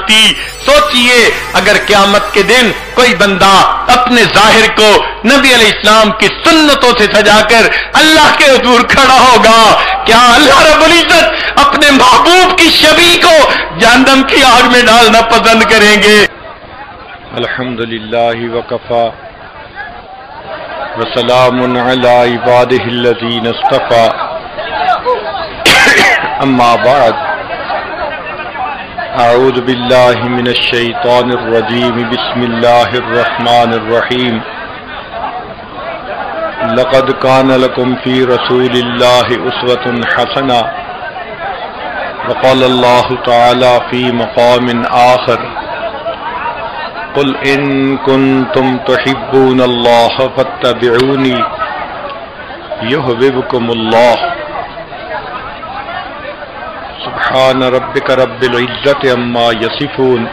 سوچئے اگر قیامت کے دن کوئی بندہ اپنے ظاہر کو نبی علیہ السلام کی سنتوں سے سجا کر اللہ کے حضور کھڑا ہوگا، کیا اللہ رب العزت اپنے محبوب کی شبیہ کو جہنم کی آگ میں ڈالنا پسند کریں گے؟ الحمدللہ وکفا وسلام علی عبادہ الذین اصطفى، اما بعد، اعوذ باللہ من الشیطان الرجیم، بسم اللہ الرحمن الرحیم، لقد کان لکم فی رسول اللہ اسوۃ حسنہ، وقال اللہ تعالی فی مقام آخر، قل ان کنتم تحبون اللہ فاتبعونی یحببکم اللہ۔ سبحان ربک رب العزت عما یصفون،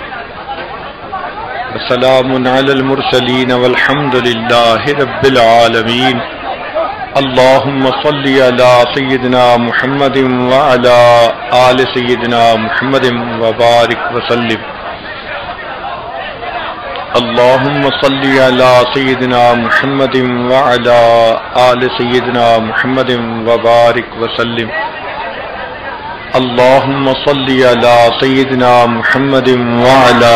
وسلام علی المرسلین والحمد للہ رب العالمین۔ اللہم صلی علی سیدنا محمد وعلی آل سیدنا محمد وبارک وسلم۔ اللہم صلی علی سیدنا محمد وعلی آل سیدنا محمد وبارک وسلم۔ اللہم صلی علی سیدنا محمد وعلی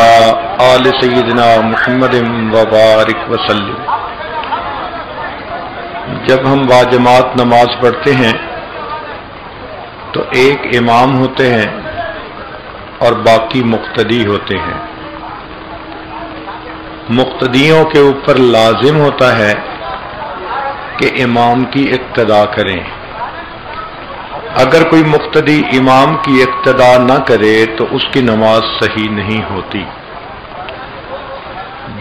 آل سیدنا محمد وبارک وسلم۔ جب ہم باجماعت نماز پڑھتے ہیں تو ایک امام ہوتے ہیں اور باقی مقتدی ہوتے ہیں۔ مقتدیوں کے اوپر لازم ہوتا ہے کہ امام کی اقتداء کریں۔ اگر کوئی مقتدی امام کی اقتداء نہ کرے تو اس کی نماز صحیح نہیں ہوتی۔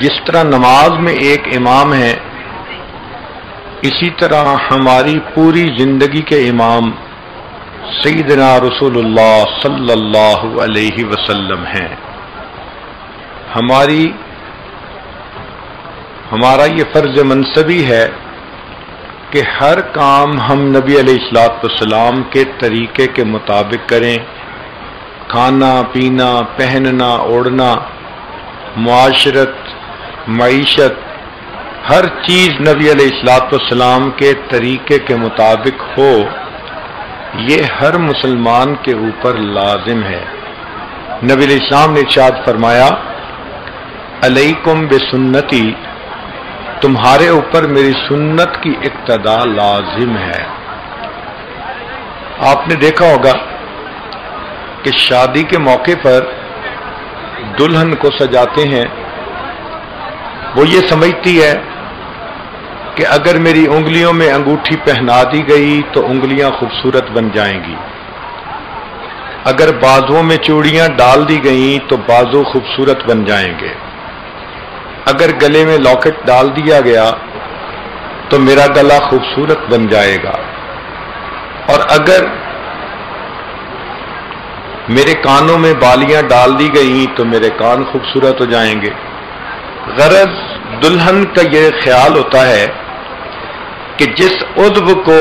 جس طرح نماز میں ایک امام ہے، اسی طرح ہماری پوری زندگی کے امام سیدنا رسول اللہ صلی اللہ علیہ وسلم ہیں۔ ہمارا یہ فرض منصبی ہے کہ ہر کام ہم نبی علیہ السلام کے طریقے کے مطابق کریں۔ کھانا پینا، پہننا اوڑھنا، معاشرت، معیشت، ہر چیز نبی علیہ السلام کے طریقے کے مطابق ہو، یہ ہر مسلمان کے اوپر لازم ہے۔ نبی علیہ السلام نے ارشاد فرمایا، علیکم بسنتی، تمہارے اوپر میری سنت کی اقتداء لازم ہے۔ آپ نے دیکھا ہوگا کہ شادی کے موقع پر دلہن کو سجاتے ہیں، وہ یہ سمجھتی ہے کہ اگر میری انگلیوں میں انگوٹھی پہنا دی گئی تو انگلیاں خوبصورت بن جائیں گی، اگر بازوؤں میں چوڑیاں ڈال دی گئیں تو بازو خوبصورت بن جائیں گے، اگر گلے میں لاکٹ ڈال دیا گیا تو میرا گلا خوبصورت بن جائے گا، اور اگر میرے کانوں میں بالیاں ڈال دی گئیں تو میرے کان خوبصورت ہو جائیں گے۔ غرض دلہن کا یہ خیال ہوتا ہے کہ جس عضو کو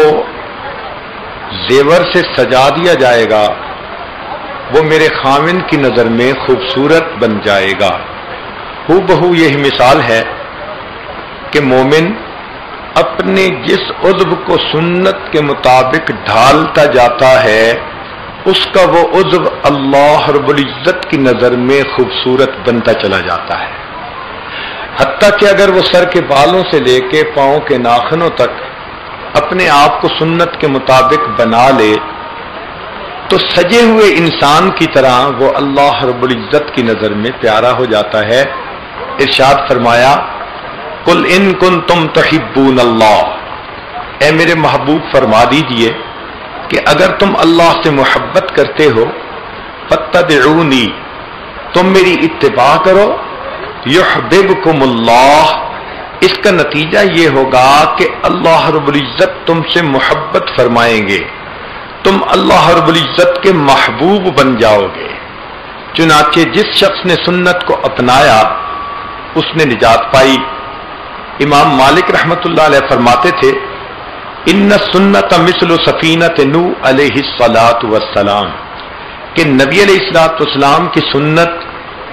زیور سے سجا دیا جائے گا وہ میرے خاوند کی نظر میں خوبصورت بن جائے گا۔ ہو بہو یہی مثال ہے کہ مومن اپنے جس عضو کو سنت کے مطابق ڈھالتا جاتا ہے، اس کا وہ عضو اللہ رب العزت کی نظر میں خوبصورت بنتا چلا جاتا ہے۔ حتیٰ کہ اگر وہ سر کے بالوں سے لے کے پاؤں کے ناخنوں تک اپنے آپ کو سنت کے مطابق بنا لے تو سجے ہوئے انسان کی طرح وہ اللہ رب العزت کی نظر میں پیارا ہو جاتا ہے۔ ارشاد فرمایا، قل ان کنتم تحبون اللہ، اے میرے محبوب فرما دیجئے کہ اگر تم اللہ سے محبت کرتے ہو، فاتبعونی، تم میری اتباع کرو، یحببکم اللہ، اس کا نتیجہ یہ ہوگا کہ اللہ رب العزت تم سے محبت فرمائیں گے، تم اللہ رب العزت کے محبوب بن جاؤ گے۔ چنانچہ جس شخص نے سنت کو اپنایا اس نے نجات پائی۔ امام مالک رحمۃ اللہ علیہ فرماتے تھے، ان سنت مثل سفینۃ نوح علیہ الصلاۃ والسلام، کہ نبی علیہ السلام کی سنت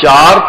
4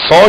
100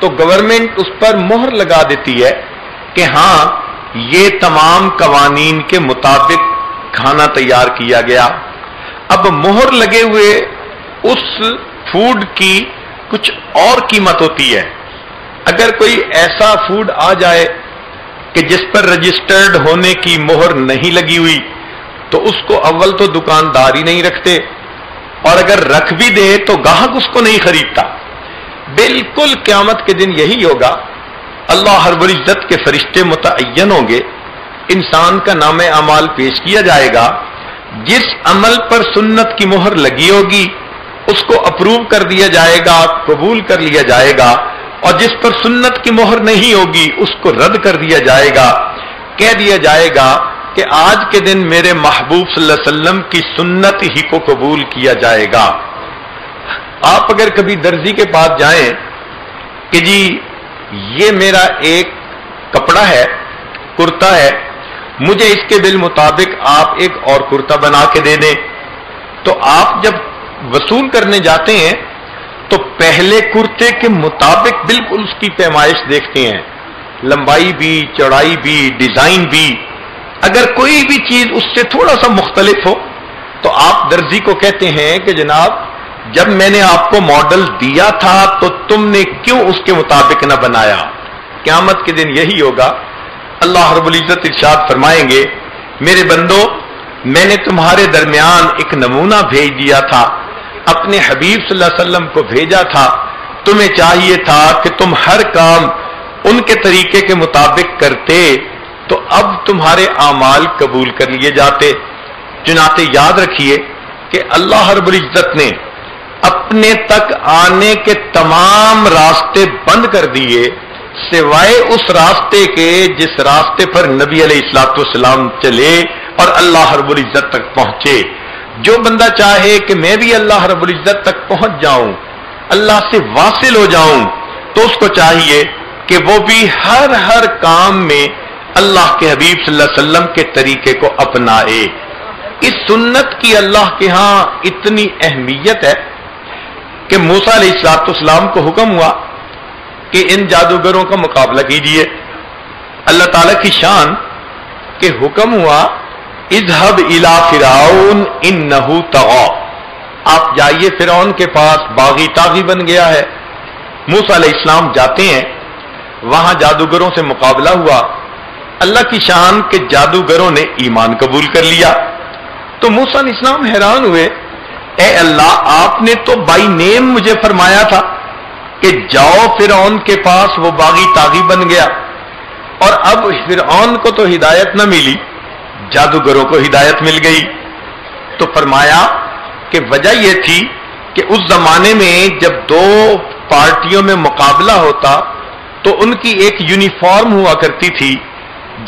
تو گورنمنٹ اس پر مہر لگا دیتی ہے کہ ہاں یہ تمام قوانین کے مطابق کھانا تیار کیا گیا. اب مہر لگے ہوئے اس فوڈ کی کچھ اور قیمت ہوتی ہے. اگر کوئی ایسا فوڈ آ جائے کہ جس پر رجسٹرڈ ہونے کی مہر نہیں لگی ہوئی تو اس کو اول تو دکاندار ہی نہیں رکھتے، اور اگر رکھ بھی دے تو گاہک اس کو نہیں خریدتا. بالکل قیامت کے دن یہی ہوگا. اللہ رب العزت کے فرشتے متعین ہوں گے، انسان کا نام اعمال پیش کیا جائے گا. جس عمل پر سنت کی مہر لگی ہوگی اس کو اپروو کر دیا جائے گا، قبول کر لیا جائے گا، اور جس پر سنت کی مہر نہیں ہوگی اس کو رد کر دیا جائے گا. کہہ دیا جائے گا کہ آج کے دن میرے محبوب صلی اللہ علیہ وسلم کی سنت ہی کو قبول کیا جائے گا. آپ اگر کبھی درزی کے پاس جائیں کہ جی یہ میرا ایک کپڑا ہے، کرتا ہے، مجھے اس کے بالمطابق آپ ایک اور کرتا بنا کے دے دیں، تو آپ جب وصول کرنے جاتے ہیں تو پہلے کرتے کے مطابق بالکل اس کی پیمائش دیکھتے ہیں، لمبائی بھی، چوڑائی بھی، ڈیزائن بھی. اگر کوئی بھی چیز اس سے تھوڑا سا مختلف ہو تو آپ درزی کو کہتے ہیں کہ جناب جب میں نے آپ کو ماڈل دیا تھا تو تم نے کیوں اس کے مطابق نہ بنایا. قیامت کے دن یہی ہوگا. اللہ رب العزت ارشاد فرمائیں گے میرے بندو میں نے تمہارے درمیان ایک نمونہ بھیج دیا تھا، اپنے حبیب صلی اللہ علیہ وسلم کو بھیجا تھا، تمہیں چاہیے تھا کہ تم ہر کام ان کے طریقے کے مطابق کرتے تو اب تمہارے اعمال قبول کر لیے جاتے. چنانچہ یاد رکھیے کہ اللہ رب العزت نے اپنے تک آنے کے تمام راستے بند کر دیے سوائے اس راستے کے جس راستے پر نبی علیہ الصلوۃ والسلام چلے اور اللہ رب العزت تک پہنچے. جو بندہ چاہے کہ میں بھی اللہ رب العزت تک پہنچ جاؤں، اللہ سے واصل ہو جاؤں، تو اس کو چاہیے کہ وہ بھی ہر کام میں اللہ کے حبیب صلی اللہ علیہ وسلم کے طریقے کو اپنائے. اس سنت کی اللہ کے ہاں اتنی اہمیت ہے کہ موسیٰ علیہ السلام کو حکم ہوا کہ ان جادوگروں کا مقابلہ کیجیے. اللہ تعالی کی شان کہ حکم ہوا اذهب الى فرعون انه طغى، آپ جائیے فرعون کے پاس، باغی طاغی بن گیا ہے. موسیٰ علیہ السلام جاتے ہیں، وہاں جادوگروں سے مقابلہ ہوا. اللہ کی شان کہ جادوگروں نے ایمان قبول کر لیا. تو موسیٰ علیہ السلام حیران ہوئے، اے اللہ آپ نے تو بائی نیم مجھے فرمایا تھا کہ جاؤ فرعون کے پاس، وہ باغی طاغی بن گیا، اور اب فرعون کو تو ہدایت نہ ملی، جادوگروں کو ہدایت مل گئی. تو فرمایا کہ وجہ یہ تھی کہ اس زمانے میں جب دو پارٹیوں میں مقابلہ ہوتا تو ان کی ایک یونیفارم ہوا کرتی تھی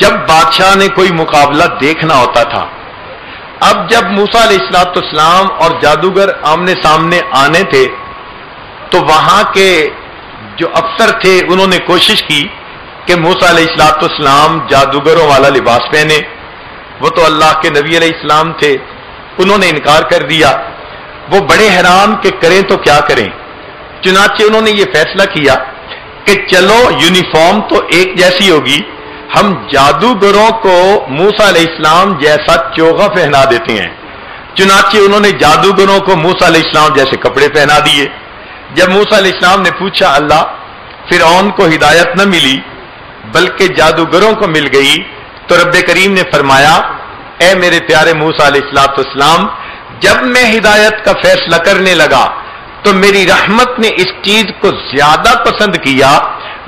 جب بادشاہ نے کوئی مقابلہ دیکھنا ہوتا تھا. اب جب موسیٰ علیہ السلام اور جادوگر آمنے سامنے آنے تھے تو وہاں کے جو افسر تھے انہوں نے کوشش کی کہ موسیٰ علیہ السلام جادوگروں والا لباس پہنے. وہ تو اللہ کے نبی علیہ السلام تھے، انہوں نے انکار کر دیا. وہ بڑے حیران کہ کریں تو کیا کریں. چنانچہ انہوں نے یہ فیصلہ کیا کہ چلو یونیفارم تو ایک جیسی ہوگی، ہم جادوگروں کو موسیٰ علیہ السلام جیسا چوغا پہنا دیتے ہیں. چنانچہ انہوں نے جادوگروں کو موسیٰ علیہ السلام جیسے کپڑے پہنا دیے. جب موسیٰ علیہ السلام نے پوچھا اللہ فرعون کو ہدایت نہ ملی بلکہ جادوگروں کو مل گئی، تو رب کریم نے فرمایا اے میرے پیارے موسیٰ علیہ السلام جب میں ہدایت کا فیصلہ کرنے لگا تو میری رحمت نے اس چیز کو زیادہ پسند کیا،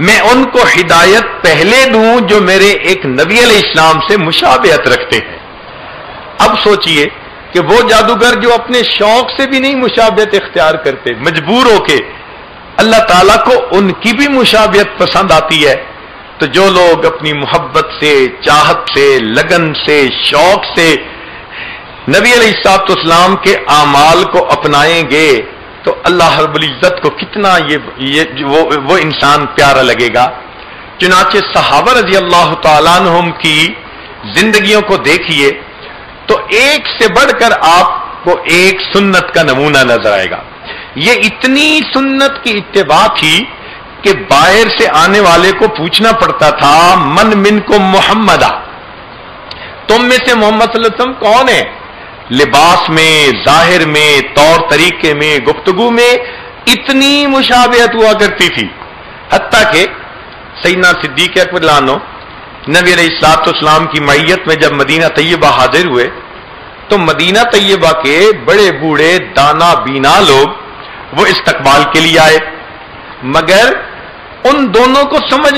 میں ان کو ہدایت پہلے دوں جو میرے ایک نبی علیہ السلام سے مشابہت رکھتے ہیں. اب سوچئے کہ وہ جادوگر جو اپنے شوق سے بھی نہیں مشابہت اختیار کرتے، مجبور ہو کے، اللہ تعالیٰ کو ان کی بھی مشابہت پسند آتی ہے. تو جو لوگ اپنی محبت سے، چاہت سے، لگن سے، شوق سے نبی علیہ السلام کے اعمال کو اپنائیں گے تو اللہ رب العزت کو کتنا وہ انسان پیارا لگے گا. چنانچہ صحابہ رضی اللہ تعالیٰ عنہم کی زندگیوں کو دیکھیے تو ایک سے بڑھ کر آپ کو ایک سنت کا نمونہ نظر آئے گا. یہ اتنی سنت کی اتباع تھی کہ باہر سے آنے والے کو پوچھنا پڑتا تھا من من کو محمدہ، تم میں سے محمد صلی اللہ علیہ وسلم کون ہے؟ لباس میں، ظاہر میں، طور طریقے میں، گفتگو میں اتنی مشابہت ہوا کرتی تھی، حتیٰ کہ سیدنا صدیق اکبر رضی اللہ عنہ نبی علیہ الصلوۃ والسلام کی معیت میں جب مدینہ طیبہ حاضر ہوئے تو مدینہ طیبہ کے بڑے بوڑھے دانا بینا لوگ وہ استقبال کے لیے آئے، مگر ان دونوں کو سمجھ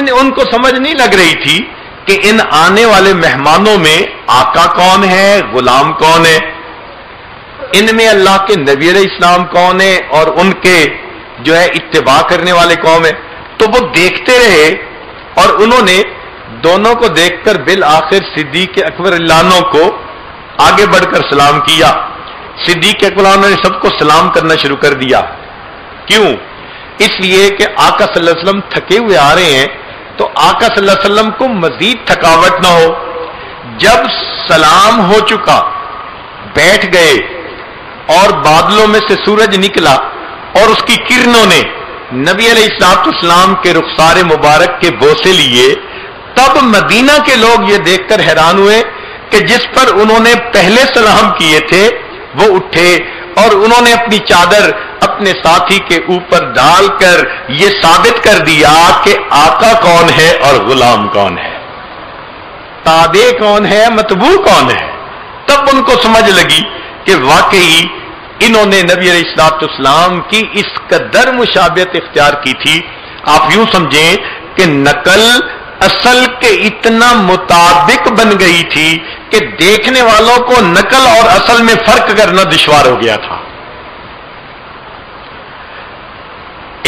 نہیں لگ رہی تھی کہ ان آنے والے مہمانوں میں آقا کون ہے، غلام کون ہے، ان میں اللہ کے نبی علیہ السلام کون ہے اور ان کے جو ہے اتباع کرنے والے کون ہیں۔ تو وہ دیکھتے رہے اور انہوں نے دونوں کو دیکھ کر بالآخر صدیق اکبر اللہ عنہ کو آگے بڑھ کر سلام کیا۔ صدیق اکبر اللہ عنہ نے سب کو سلام کرنا شروع کر دیا۔ کیوں؟ اس لیے کہ آقا صلی اللہ علیہ وسلم تھکے ہوئے آ رہے ہیں تو آقا صلی اللہ علیہ وسلم کو مزید تھکاوٹ نہ ہو۔ جب سلام ہو چکا، بیٹھ گئے اور بادلوں میں سے سورج نکلا اور اس کی کرنوں نے نبی علیہ الصلوۃ والسلام کے رخسار مبارک کے بوسے لیے، تب مدینہ کے لوگ یہ دیکھ کر حیران ہوئے کہ جس پر انہوں نے پہلے سلام کیے تھے وہ اٹھے اور انہوں نے اپنی چادر اپنے ساتھی کے اوپر ڈال کر یہ ثابت کر دیا کہ آقا کون ہے اور غلام کون ہے، تابع کون ہے، متبوع کون ہے۔ تب ان کو سمجھ لگی کہ واقعی انہوں نے نبی علیہ الصلوۃ والسلام کی اس قدر مشابہت اختیار کی تھی۔ آپ یوں سمجھیں کہ نقل اصل کے اتنا مطابق بن گئی تھی کہ دیکھنے والوں کو نقل اور اصل میں فرق کرنا دشوار ہو گیا تھا۔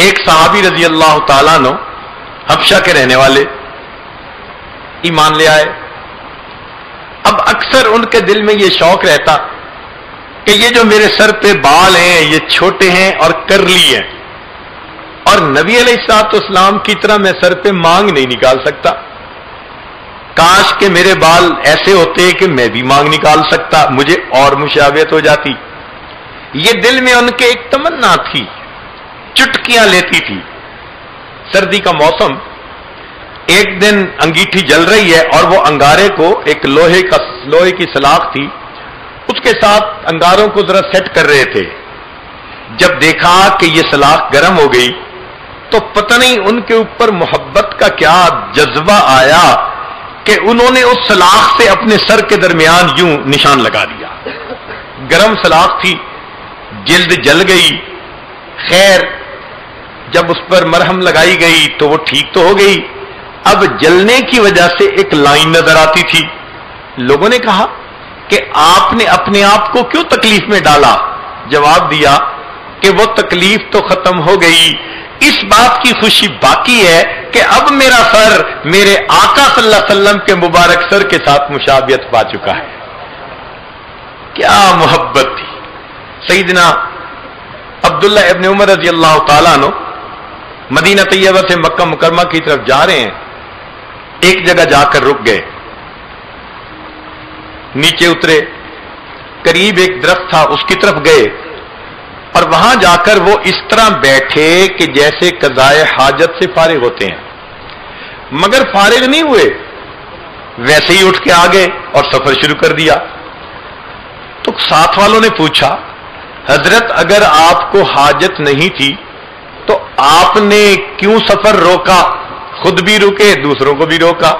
ایک صحابی رضی اللہ تعالیٰ عنہ حبشہ کے رہنے والے ایمان لے آئے۔ اب اکثر ان کے دل میں یہ شوق رہتا کہ یہ جو میرے سر پہ بال ہیں یہ چھوٹے ہیں اور کرلی ہیں، اور نبی علیہ الصلوۃ والسلام کی طرح میں سر پہ مانگ نہیں نکال سکتا، کاش کہ میرے بال ایسے ہوتے کہ میں بھی مانگ نکال سکتا، مجھے اور مشابہت ہو جاتی۔ یہ دل میں ان کے ایک تمنا تھی، چٹکیاں لیتی تھی۔ سردی کا موسم، ایک دن انگیٹھی جل رہی ہے اور وہ انگارے کو ایک لوہے کی سلاخ تھی، اس کے ساتھ انگاروں کو ذرا سیٹ کر رہے تھے۔ جب دیکھا کہ یہ سلاخ گرم ہو گئی تو پتہ نہیں ان کے اوپر محبت کا کیا جذبہ آیا کہ انہوں نے اس سلاخ سے اپنے سر کے درمیان یوں نشان لگا دیا۔ گرم سلاخ تھی، جلد جل گئی، خیر جب اس پر مرہم لگائی گئی تو وہ ٹھیک تو ہو گئی، اب جلنے کی وجہ سے ایک لائن نظر آتی تھی۔ لوگوں نے کہا کہ آپ نے اپنے آپ کو کیوں تکلیف میں ڈالا؟ جواب دیا کہ وہ تکلیف تو ختم ہو گئی، اس بات کی خوشی باقی ہے کہ اب میرا سر میرے آقا صلی اللہ علیہ وسلم کے مبارک سر کے ساتھ مشابہت پا چکا ہے۔ کیا محبت تھی۔ سیدنا عبداللہ ابن عمر رضی اللہ تعالیٰ عنہ مدینہ طیبہ سے مکہ مکرمہ کی طرف جا رہے ہیں، ایک جگہ جا کر رک گئے، نیچے اترے، قریب ایک درخت تھا اس کی طرف گئے اور وہاں جا کر وہ اس طرح بیٹھے کہ جیسے قضائے حاجت سے فارغ ہوتے ہیں، مگر فارغ نہیں ہوئے، ویسے ہی اٹھ کے آ گئے اور سفر شروع کر دیا۔ تو ساتھ والوں نے پوچھا حضرت اگر آپ کو حاجت نہیں تھی تو آپ نے کیوں سفر روکا، خود بھی رکے دوسروں کو بھی روکا؟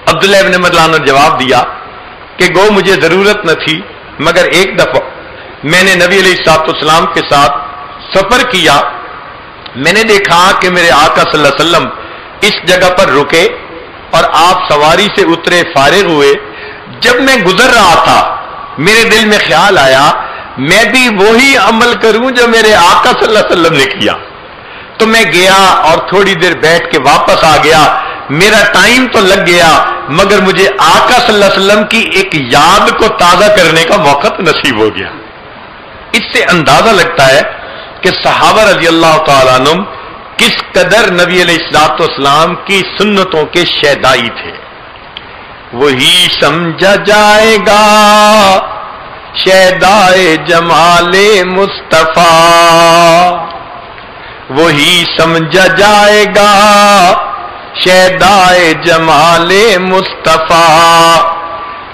عبداللہ ابن مدلان نے جواب دیا کہ گو مجھے ضرورت نہ تھی، مگر ایک دفعہ میں نے نبی علیہ الصلوۃ والسلام کے ساتھ سفر کیا، میں نے دیکھا کہ میرے آقا صلی اللہ علیہ وسلم اس جگہ پر رکے اور آپ سواری سے اترے، فارغ ہوئے، جب میں گزر رہا تھا میرے دل میں خیال آیا میں بھی وہی عمل کروں جو میرے آقا صلی اللہ علیہ وسلم نے کیا، تو میں گیا اور تھوڑی دیر بیٹھ کے واپس آ گیا، میرا ٹائم تو لگ گیا مگر مجھے آقا صلی اللہ علیہ وسلم کی ایک یاد کو تازہ کرنے کا موقع نصیب ہو گیا۔ اس سے اندازہ لگتا ہے کہ صحابہ رضی اللہ تعالیٰ عنہم کس قدر نبی علیہ الصلوۃ والسلام کی سنتوں کے شیدائی تھے۔ وہی سمجھا جائے گا شیدائے جمال مصطفیٰ، وہی سمجھا جائے گا شیدائے جمال مصطفیٰ،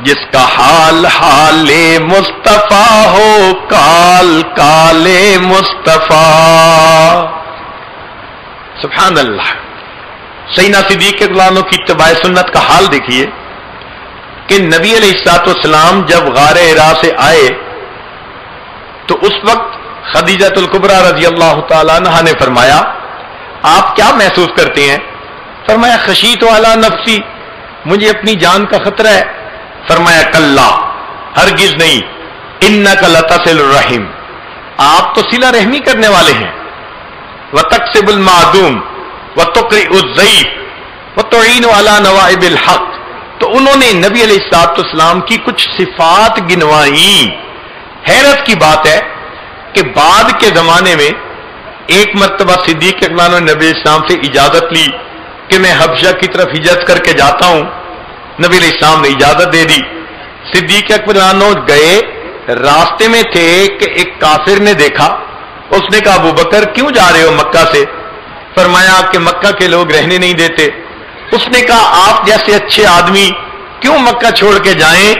جس کا حال حال مصطفیٰ ہو کال کال مصطفیٰ۔ سبحان اللہ۔ سیدنا صدیق رضی اللہ عنہ کی اتباع سنت کا حال دیکھیے کہ نبی علیہ الصلوۃ والسلام جب غار حرا سے آئے تو اس وقت خدیجہ الکبریٰ رضی اللہ تعالی عنہا نے فرمایا آپ کیا محسوس کرتے ہیں؟ فرمایا خشیت علی نفسی، مجھے اپنی جان کا خطرہ ہے۔ فرمایا کلا، ہرگز نہیں، انک لتصل الرحم، آپ تو صلہ رحمی کرنے والے ہیں، وتکسب المعدوم وتقرئ الضیف وتعین علی نوائب الحق۔ تو انہوں نے نبی علیہ الصلوۃ والسلام کی کچھ صفات گنوائیں۔ حیرت کی بات ہے کہ بعد کے زمانے میں ایک مرتبہ صدیق اکبر نے نبی اسلام سے اجازت لی کہ میں حبشہ کی طرف ہجرت کر کے جاتا ہوں۔ نبی علیہ السلام نے اجازت دے دی۔ صدیق اکبر گئے، راستے میں تھے کہ ایک کافر نے دیکھا، اس نے کہا ابو بکر کیوں جا رہے ہو مکہ سے؟ فرمایا کہ مکہ کے لوگ رہنے نہیں دیتے۔ اس نے کہا آپ جیسے اچھے آدمی کیوں مکہ چھوڑ کے جائیں؟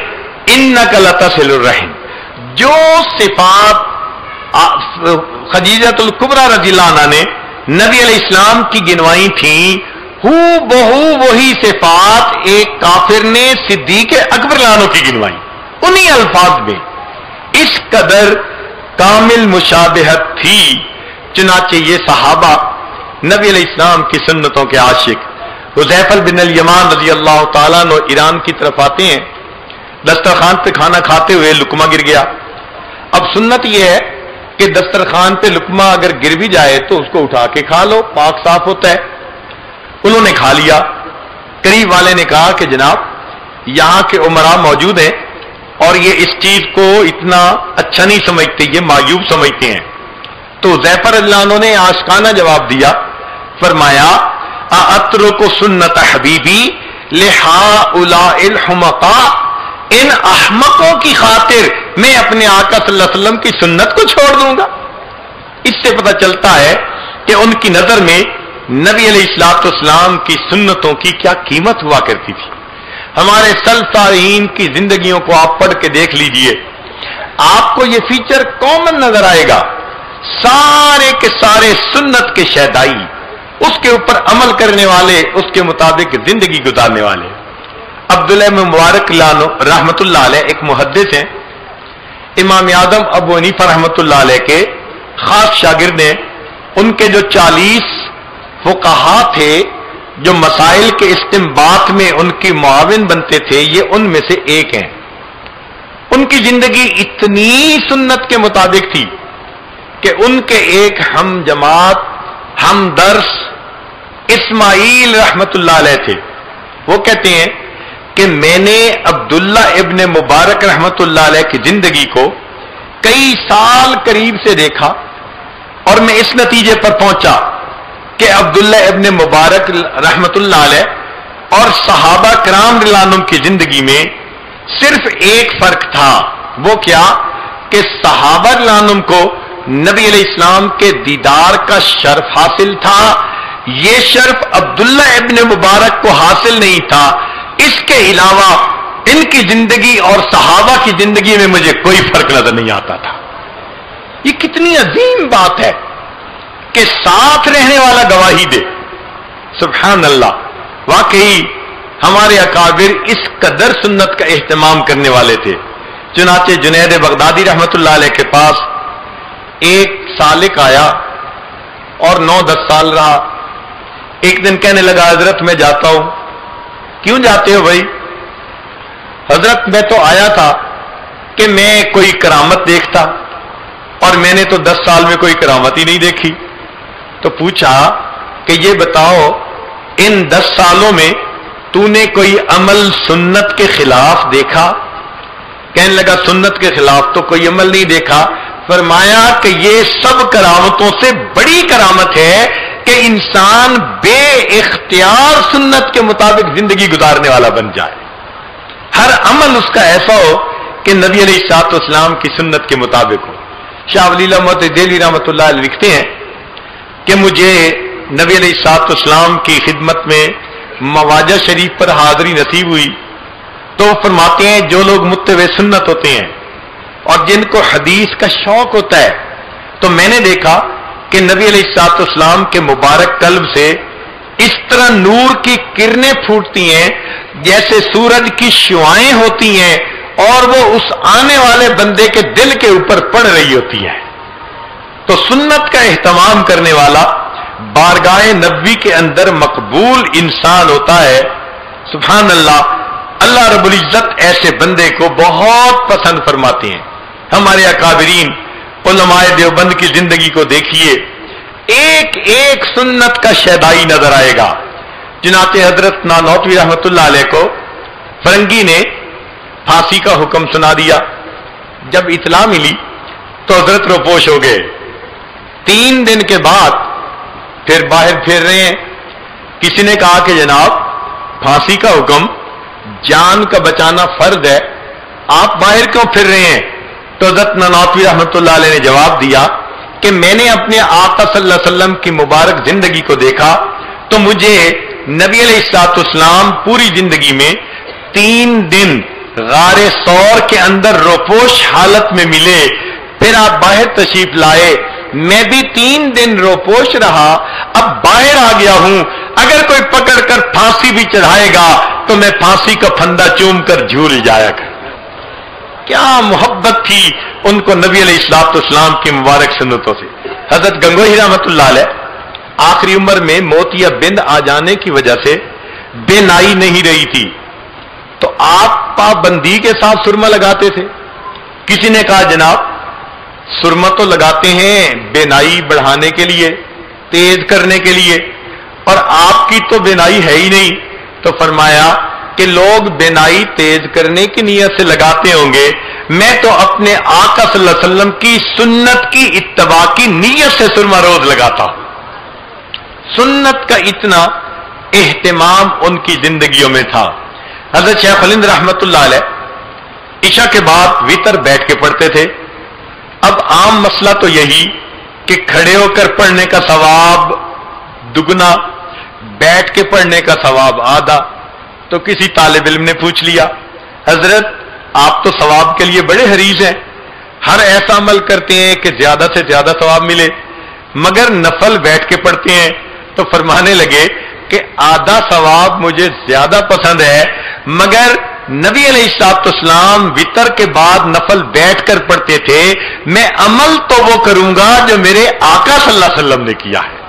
انک لتصل الرحم۔ جو صفات خدیجہ الکبریٰ رضی اللہ عنہا نے نبی علیہ السلام کی گنوائی تھیں، ہو بہو وہی صفات ایک کافر نے صدیق اکبر عنہ کی گنوائی، انہی الفاظ میں۔ اس قدر کامل مشابہت تھی، چنانچہ یہ صحابہ نبی علیہ السلام کی سنتوں کے عاشق حذیفہ بن الیمان رضی اللہ تعالیٰ عنہ ایران کی طرف آتے ہیں، دسترخوان پہ کھانا کھاتے ہوئے لقمہ گر گیا۔ اب سنت یہ ہے کہ دسترخوان پہ لقمہ اگر گر بھی جائے تو اس کو اٹھا کے کھا لو، پاک صاف ہوتا ہے۔ انہوں نے کھا لیا۔ قریب والے نے کہا کہ جناب یہاں کے عمراء موجود ہیں اور یہ اس چیز کو اتنا اچھا نہیں سمجھتے، یہ معیوب سمجھتے ہیں۔ تو حذیفہ رضی اللہ عنہ نے عاشقانہ جواب دیا، فرمایا اترک سنت حبیبی لہؤلاء الحمقاء، ان احمقوں کی خاطر میں اپنے آقا صلی اللہ علیہ وسلم کی سنت کو چھوڑ دوں گا۔ اس سے پتہ چلتا ہے کہ ان کی نظر میں نبی علیہ الصلوۃ والسلام کی سنتوں کی کیا قیمت ہوا کرتی تھی۔ ہمارے سلف صالحین کی زندگیوں کو آپ پڑھ کے دیکھ لیجئے، آپ کو یہ فیچر کامن نظر آئے گا، سارے کے سارے سنت کے شیدائی، اس کے اوپر عمل کرنے والے، اس کے مطابق زندگی گزارنے والے۔ عبداللہ بن مبارک رحمت اللہ علیہ ایک محدث ہیں، امام اعظم ابو حنیفہ رحمت اللہ علیہ کے خاص شاگرد ہیں۔ ان کے جو 40 فقہا تھے جو مسائل کے استنباط میں ان کی معاون بنتے تھے، یہ ان میں سے ایک ہیں۔ ان کی زندگی اتنی سنت کے مطابق تھی کہ ان کے ایک ہم جماعت ہم درس اسماعیل رحمت اللہ علیہ تھے۔ وہ کہتے ہیں کہ میں نے عبداللہ ابن مبارک رحمت اللہ علیہ کی زندگی کو کئی سال قریب سے دیکھا اور میں اس نتیجے پر پہنچا کہ عبداللہ ابن مبارک رحمت اللہ علیہ اور صحابہ کرام رضی اللہ عنہم کی زندگی میں صرف ایک فرق تھا، وہ کیا کہ صحابہ رضی اللہ عنہم کو نبی علیہ السلام کے دیدار کا شرف حاصل تھا، یہ شرف عبداللہ ابن مبارک کو حاصل نہیں تھا۔ اس کے علاوہ ان کی زندگی اور صحابہ کی زندگی میں مجھے کوئی فرق نظر نہیں آتا تھا۔ یہ کتنی عظیم بات ہے کہ ساتھ رہنے والا گواہی دے۔ سبحان اللہ، واقعی ہمارے اکابر اس قدر سنت کا اہتمام کرنے والے تھے۔ چنانچہ جنید بغدادی رحمت اللہ علیہ کے پاس ایک سالک آیا اور 9-10 سال رہا۔ ایک دن کہنے لگا حضرت میں جاتا ہوں۔ کیوں جاتے ہو بھائی؟ حضرت میں تو آیا تھا کہ میں کوئی کرامت دیکھتا، اور میں نے تو 10 سال میں کوئی کرامت ہی نہیں دیکھی۔ تو پوچھا کہ یہ بتاؤ ان 10 سالوں میں تو نے کوئی عمل سنت کے خلاف دیکھا؟ کہنے لگا سنت کے خلاف تو کوئی عمل نہیں دیکھا۔ فرمایا کہ یہ سب کرامتوں سے بڑی کرامت ہے کہ انسان بے اختیار سنت کے مطابق زندگی گزارنے والا بن جائے، ہر عمل اس کا ایسا ہو کہ نبی علیہ الصلوۃ والسلام کی سنت کے مطابق ہو۔ شاہ ولی اللہ محمد دہلوی رحمۃ اللہ علیہ لکھتے ہیں کہ مجھے نبی علیہ الصلوۃ والسلام کی خدمت میں مواجہ شریف پر حاضری نصیب ہوئی تو وہ فرماتے ہیں جو لوگ متبع سنت ہوتے ہیں اور جن کو حدیث کا شوق ہوتا ہے، تو میں نے دیکھا کہ نبی علیہ الصلوۃ والسلام کے مبارک قلب سے اس طرح نور کی کرنیں پھوٹتی ہیں جیسے سورج کی شعاعیں ہوتی ہیں اور وہ اس آنے والے بندے کے دل کے اوپر پڑ رہی ہوتی ہیں۔ تو سنت کا اہتمام کرنے والا بارگاہ نبوی کے اندر مقبول انسان ہوتا ہے۔ سبحان اللہ، اللہ رب العزت ایسے بندے کو بہت پسند فرماتے ہیں۔ ہمارے اکابرین علماء دیوبند کی زندگی کو دیکھیے، ایک ایک سنت کا شیدائی نظر آئے گا۔ چنانچہ حضرت نانوتوی رحمۃ اللہ علیہ کو فرنگی نے پھانسی کا حکم سنا دیا۔ جب اطلاع ملی تو حضرت روپوش ہو گئے۔ 3 دن کے بعد پھر باہر پھر رہے ہیں، کسی نے کہا کہ جناب پھانسی کا حکم، جان کا بچانا فرض ہے، آپ باہر کیوں پھر رہے ہیں؟ تو حضرت نانوتوی رحمۃ اللہ علیہ نے جواب دیا کہ میں نے اپنے آقا صلی اللہ علیہ وسلم کی مبارک زندگی کو دیکھا تو مجھے نبی علیہ الصلوۃ والسلام پوری زندگی میں 3 دن غار ثور کے اندر روپوش حالت میں ملے، پھر آپ باہر تشریف لائے، میں بھی 3 دن روپوش رہا، اب باہر آ گیا ہوں، اگر کوئی پکڑ کر پھانسی بھی چڑھائے گا تو میں پھانسی کا پھندا چوم کر جھول جایا کر۔ کیا محبت تھی ان کو نبی علیہ الصلوۃ والسلام کی مبارک سنتوں سے۔ حضرت گنگوہی رحمۃ اللہ علیہ آخری عمر میں موت یا بند آ جانے کی وجہ سے بے نائی نہیں رہی تھی، تو آپ پابندی کے ساتھ سرما لگاتے تھے۔ کسی نے کہا جناب سرما تو لگاتے ہیں بے نائی بڑھانے کے لیے، تیز کرنے کے لیے، اور آپ کی تو بے نائی ہے ہی نہیں۔ تو فرمایا کہ لوگ بینائی تیز کرنے کی نیت سے لگاتے ہوں گے، میں تو اپنے آقا صلی اللہ علیہ وسلم کی سنت کی اتباع کی نیت سے سرما روز لگاتا ہوں۔ سنت کا اتنا اہتمام ان کی زندگیوں میں تھا۔ حضرت شیخ الہند رحمت اللہ علیہ عشاء کے بعد وتر بیٹھ کے پڑھتے تھے۔ اب عام مسئلہ تو یہی کہ کھڑے ہو کر پڑھنے کا ثواب دگنا، بیٹھ کے پڑھنے کا ثواب آدھا۔ تو کسی طالب علم نے پوچھ لیا حضرت آپ تو ثواب کے لیے بڑے حریص ہیں، ہر ایسا عمل کرتے ہیں کہ زیادہ سے زیادہ ثواب ملے، مگر نفل بیٹھ کے پڑھتے ہیں۔ تو فرمانے لگے کہ آدھا ثواب مجھے زیادہ پسند ہے، مگر نبی علیہ الصلوۃ والسلام وتر کے بعد نفل بیٹھ کر پڑھتے تھے، میں عمل تو وہ کروں گا جو میرے آقا صلی اللہ علیہ وسلم نے کیا ہے۔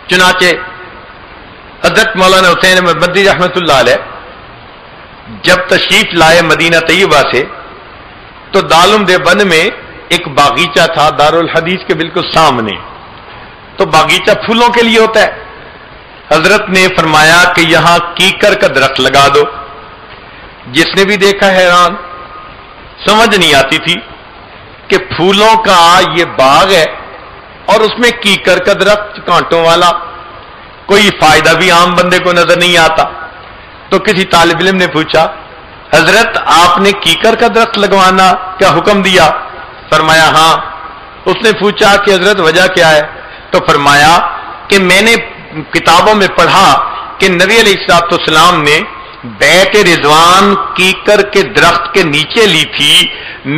چنانچہ حضرت مولانا حسین احمد مدنی رحمۃ اللہ علیہ جب تشریف لائے مدینہ طیبہ سے تو دارالعلوم دیوبند میں ایک باغیچہ تھا دارالحدیث کے بالکل سامنے، تو باغیچہ پھولوں کے لیے ہوتا ہے۔ حضرت نے فرمایا کہ یہاں کیکر کا درخت لگا دو۔ جس نے بھی دیکھا حیران، سمجھ نہیں آتی تھی کہ پھولوں کا یہ باغ ہے اور اس میں کیکر کا درخت کانٹوں والا، کوئی فائدہ بھی عام بندے کو نظر نہیں آتا۔ تو کسی طالب علم نے پوچھا حضرت آپ نے کیکر کا درخت لگوانا کیا حکم دیا؟ فرمایا ہاں۔ اس نے پوچھا کہ حضرت وجہ کیا ہے؟ تو فرمایا کہ میں نے کتابوں میں پڑھا کہ نبی علیہ الصلوۃ والسلام نے بیت رضوان کیکر کے درخت کے نیچے لی تھی،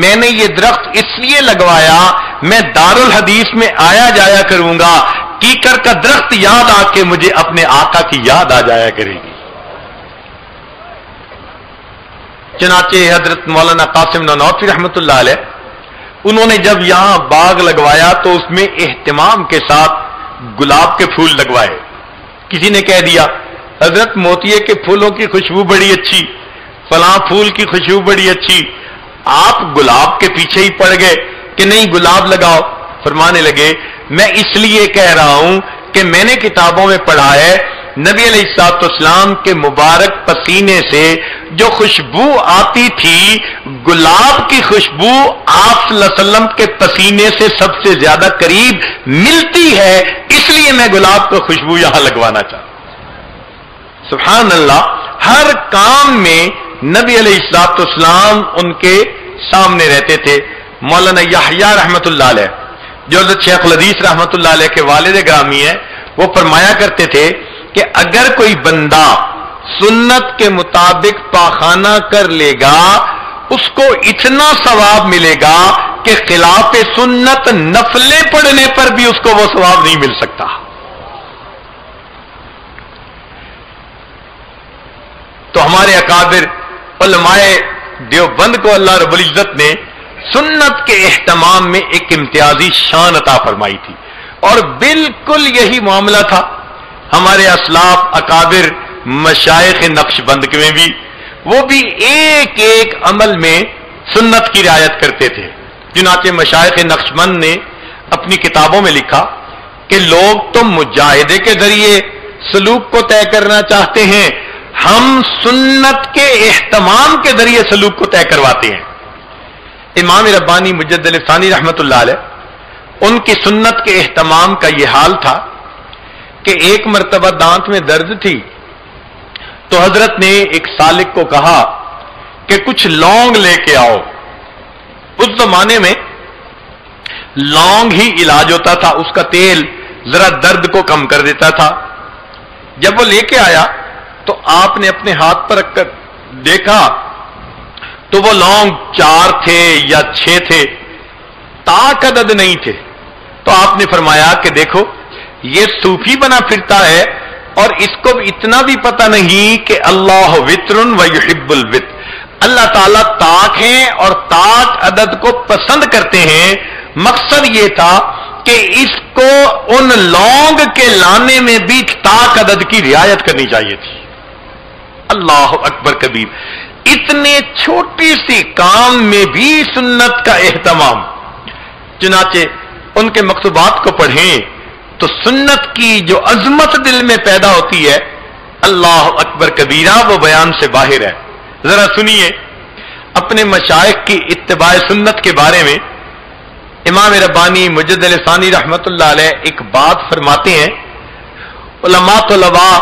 میں نے یہ درخت اس لیے لگوایا میں دارالحدیث میں آیا جایا کروں گا، کیکر کا درخت یاد آ کے مجھے اپنے آقا کی یاد آ جایا کرے گی۔ چنانچہ حضرت مولانا قاسم نانوتوی رحمۃ اللہ علیہ انہوں نے جب یہاں باغ لگوایا تو اس میں اہتمام کے ساتھ گلاب کے پھول لگوائے۔ کسی نے کہہ دیا حضرت موتیے کے پھولوں کی خوشبو بڑی اچھی، فلاں پھول کی خوشبو بڑی اچھی، آپ گلاب کے پیچھے ہی پڑ گئے کہ نہیں گلاب لگاؤ۔ فرمانے لگے میں اس لیے کہہ رہا ہوں کہ میں نے کتابوں میں پڑھا ہے نبی علیہ الصلوۃ والسلام کے مبارک پسینے سے جو خوشبو آتی تھی، گلاب کی خوشبو آپ صلی اللہ علیہ وسلم کے پسینے سے سب سے زیادہ قریب ملتی ہے، اس لیے میں گلاب کی خوشبو یہاں لگوانا چاہتا ہوں۔ سبحان اللہ، ہر کام میں نبی علیہ الصلوۃ والسلام ان کے سامنے رہتے تھے۔ مولانا یحییٰ رحمت اللہ علیہ جو حضرت شیخ الحدیث رحمت اللہ علیہ کے والد گرامی ہیں، وہ فرمایا کرتے تھے کہ اگر کوئی بندہ سنت کے مطابق پاخانہ کر لے گا اس کو اتنا ثواب ملے گا کہ خلاف سنت نفلیں پڑھنے پر بھی اس کو وہ ثواب نہیں مل سکتا۔ تو ہمارے اکابر علماء دیوبند کو اللہ رب العزت نے سنت کے اہتمام میں ایک امتیازی شان عطا فرمائی تھی، اور بالکل یہی معاملہ تھا ہمارے اسلاف اکابر مشائخ نقش بند میں بھی، وہ بھی ایک ایک عمل میں سنت کی رعایت کرتے تھے۔ چنانچہ مشائخ نقش بند نے اپنی کتابوں میں لکھا کہ لوگ تو مجاہدے کے ذریعے سلوک کو طے کرنا چاہتے ہیں، ہم سنت کے اہتمام کے ذریعے سلوک کو طے کرواتے ہیں۔ امام ربانی مجدد ثانی رحمت اللہ علیہ، ان کی سنت کے اہتمام کا یہ حال تھا کہ ایک مرتبہ دانت میں درد تھی تو حضرت نے ایک سالک کو کہا کہ کچھ لونگ لے کے آؤ۔ اس زمانے میں لونگ ہی علاج ہوتا تھا، اس کا تیل ذرا درد کو کم کر دیتا تھا۔ جب وہ لے کے آیا تو آپ نے اپنے ہاتھ پر رکھ کر دیکھا تو وہ لونگ 4 تھے یا 6 تھے، تاک عدد نہیں تھے۔ تو آپ نے فرمایا کہ دیکھو یہ صوفی بنا پھرتا ہے اور اس کو اتنا بھی پتہ نہیں کہ اللہ وتر و یحب الوتر، اللہ تعالیٰ تاک ہیں اور تاک عدد کو پسند کرتے ہیں۔ مقصد یہ تھا کہ اس کو ان لونگ کے لانے میں بھی تاک عدد کی رعایت کرنی چاہیے تھی۔ اللہ اکبر کبیر، اتنے چھوٹی سی کام میں بھی سنت کا اہتمام۔ چنانچہ ان کے مکتوبات کو پڑھیں تو سنت کی جو عظمت دل میں پیدا ہوتی ہے، اللہ اکبر کبیرہ، وہ بیان سے باہر ہے۔ ذرا سنیے اپنے مشائخ کی اتباع سنت کے بارے میں امام ربانی مجدد ثانی رحمت اللہ علیہ ایک بات فرماتے ہیں، علماء طلباء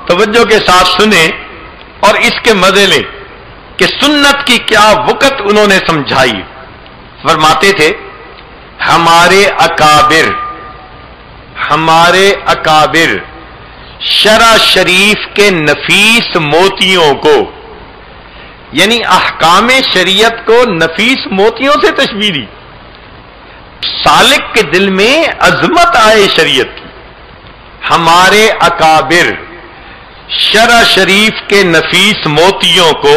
توجہ کے ساتھ سنیں اور اس کے مزے لیں کہ سنت کی کیا وقت انہوں نے سمجھائی۔ فرماتے تھے ہمارے اکابر شرع شریف کے نفیس موتیوں کو، یعنی احکام شریعت کو نفیس موتیوں سے تشبیہ دی۔ سالک کے دل میں عظمت آئے شریعت کی۔ ہمارے اکابر شرع شریف کے نفیس موتیوں کو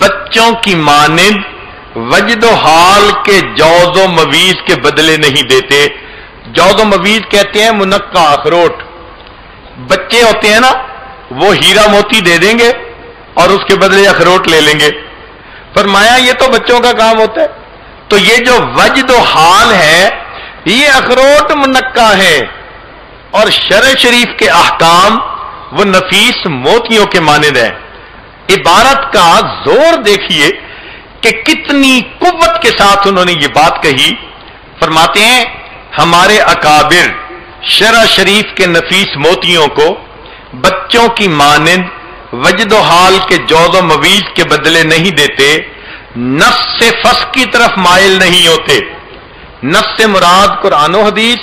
بچوں کی مانند وجد و حال کے جوز و مویز کے بدلے نہیں دیتے۔ جوز و مویز کہتے ہیں منقع اخروٹ، بچے ہوتے ہیں نا، وہ ہیرا موتی دے دیں گے اور اس کے بدلے اخروٹ لے لیں گے۔ فرمایا یہ تو بچوں کا کام ہوتا ہے، تو یہ جو وجد و حال ہے یہ اخروٹ منقع ہے، اور شرع شریف کے احکام وہ نفیس موتیوں کے مانند ہیں۔ عبارت کا زور دیکھیے کہ کتنی قوت کے ساتھ انہوں نے یہ بات کہی۔ فرماتے ہیں ہمارے اکابر شرع شریف کے نفیس موتیوں کو بچوں کی مانند وجد و حال کے جوز و مویز کے بدلے نہیں دیتے، نص سے فس کی طرف مائل نہیں ہوتے۔ نص سے مراد قرآن و حدیث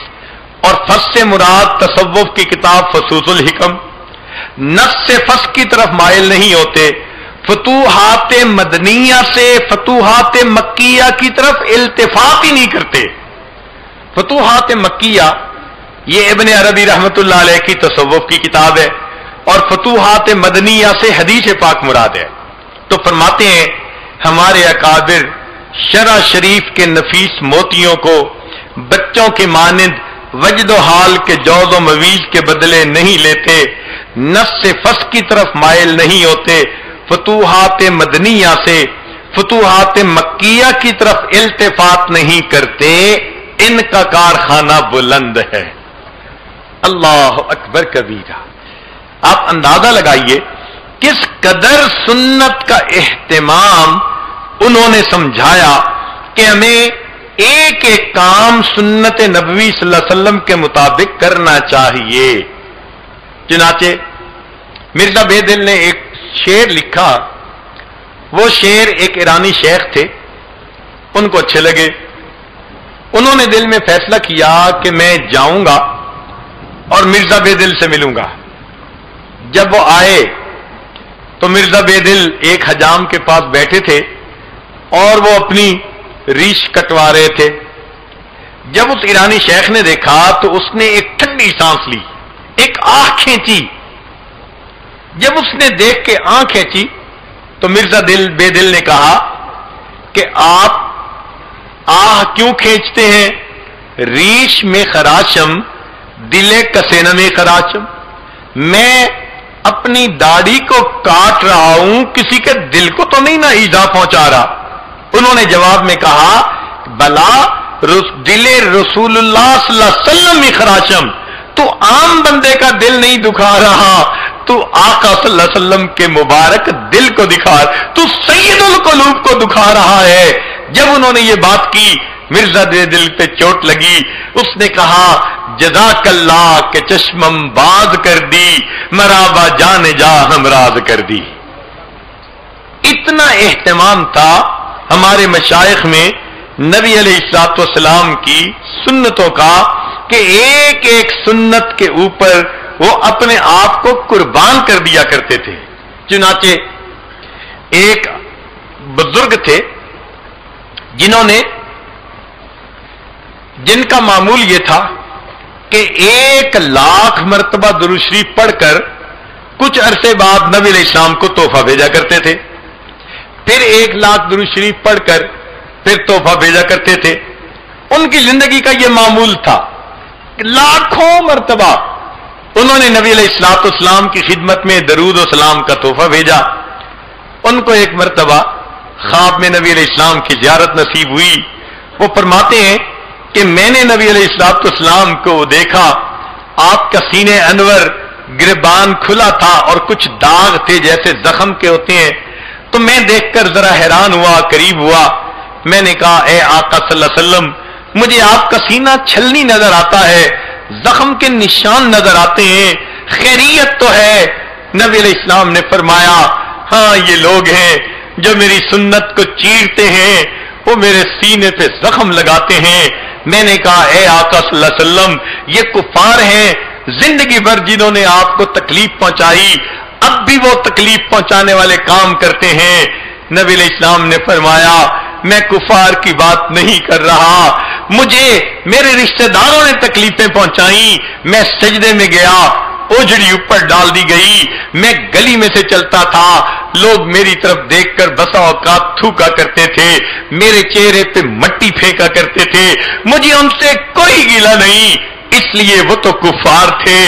اور فس سے مراد تصوف کی کتاب فصوص الحکم۔ نص سے فس کی طرف مائل نہیں ہوتے، فتوحات مدنیہ سے فتوحات مکیہ کی طرف التفات ہی نہیں کرتے۔ فتوحات مکیہ یہ ابن عربی رحمت اللہ علیہ کی تصوف کی کتاب ہے، اور فتوحات مدنیہ سے حدیث پاک مراد ہے۔ تو فرماتے ہیں ہمارے اکابر شرع شریف کے نفیس موتیوں کو بچوں کے مانند وجد و حال کے جوز و مویز کے بدلے نہیں لیتے، نص سے فس کی طرف مائل نہیں ہوتے، فتوحات مدنیہ سے فتوحات مکیہ کی طرف التفات نہیں کرتے، ان کا کارخانہ بلند ہے۔ اللہ اکبر کبیرہ۔ آپ اندازہ لگائیے کس قدر سنت کا اہتمام انہوں نے سمجھایا کہ ہمیں ایک ایک کام سنت نبوی صلی اللہ علیہ وسلم کے مطابق کرنا چاہیے۔ چنانچہ مرزا بے دل نے ایک شعر لکھا، وہ شعر ایک ایرانی شیخ تھے، ان کو اچھے لگے. انہوں نے دل میں فیصلہ کیا کہ میں جاؤں گا اور مرزا بے دل سے ملوں گا. جب وہ آئے تو مرزا بے دل ایک حجام کے پاس بیٹھے تھے اور وہ اپنی ریش کٹوا رہے تھے. جب اس ایرانی شیخ نے دیکھا تو اس نے ایک ٹھنڈی سانس لی, ایک آہ کھینچی. جب اس نے دیکھ کے آنکھ کھینچی تو مرزا بے دل نے کہا کہ آپ آہ کیوں کھینچتے ہیں؟ ریش میں خراشم دلے کسینہ میں خراشم. میں اپنی داڑھی کو کاٹ رہا ہوں, کسی کے دل کو تو نہیں نا ایذا پہنچا رہا. انہوں نے جواب میں کہا بلا دل رسول اللہ صلی اللہ علیہ وسلم میں خراشم, تو عام بندے کا دل نہیں دکھا رہا, تو آقا صلی اللہ علیہ وسلم کے مبارک دل کو دکھا, تو سید القلوب کو دکھا رہا ہے. جب انہوں نے یہ بات کی مرزا بے دل پہ چوٹ لگی. اس نے کہا جزاک اللہ کہ چشمم باز کر دی, مرابا جان جا ہمراز کر دی. اتنا اہتمام تھا ہمارے مشائخ میں نبی علیہ الصلوۃ والسلام کی سنتوں کا کہ ایک ایک سنت کے اوپر وہ اپنے آپ کو قربان کر دیا کرتے تھے. چنانچہ ایک بزرگ تھے جن کا معمول یہ تھا کہ 1,00,000 مرتبہ درود شریف پڑھ کر کچھ عرصے بعد نبی علیہ السلام کو تحفہ بھیجا کرتے تھے. پھر 1,00,000 درود شریف پڑھ کر پھر تحفہ بھیجا کرتے تھے. ان کی زندگی کا یہ معمول تھا. لاکھوں مرتبہ انہوں نے نبی علیہ الصلوۃ والسلام کی خدمت میں درود و سلام کا تحفہ بھیجا. ان کو ایک مرتبہ خواب میں نبی علیہ السلام کی زیارت نصیب ہوئی. وہ فرماتے ہیں کہ میں نے نبی علیہ الصلوۃ والسلام کو دیکھا, آپ کا سینے انور گریبان کھلا تھا اور کچھ داغ تھے جیسے زخم کے ہوتے ہیں. تو میں دیکھ کر ذرا حیران ہوا, قریب ہوا. میں نے کہا اے آقا صلی اللہ علیہ وسلم, مجھے آپ کا سینہ چھلنی نظر آتا ہے, زخم کے نشان نظر آتے ہیں, خیریت تو ہے؟ نبی علیہ السلام نے فرمایا ہاں یہ لوگ ہیں جو میری سنت کو چیرتے ہیں, وہ میرے سینے پہ زخم لگاتے ہیں. میں نے کہا اے آقا صلی اللہ علیہ وسلم, یہ کفار ہیں زندگی بھر جنہوں نے آپ کو تکلیف پہنچائی, اب بھی وہ تکلیف پہنچانے والے کام کرتے ہیں. نبی علیہ السلام نے فرمایا میں کفار کی بات نہیں کر رہا, مجھے میرے رشتہ داروں نے تکلیفیں پہنچائیں. میں سجدے میں گیا, اوجڑی اوپر ڈال دی گئی, میں گلی میں سے چلتا تھا, لوگ میری طرف دیکھ کر بسا اوقات تھوکا کرتے تھے, میرے چہرے پہ مٹی پھینکا کرتے تھے. مجھے ان سے کوئی گلہ نہیں, اس لیے وہ تو کفار تھے.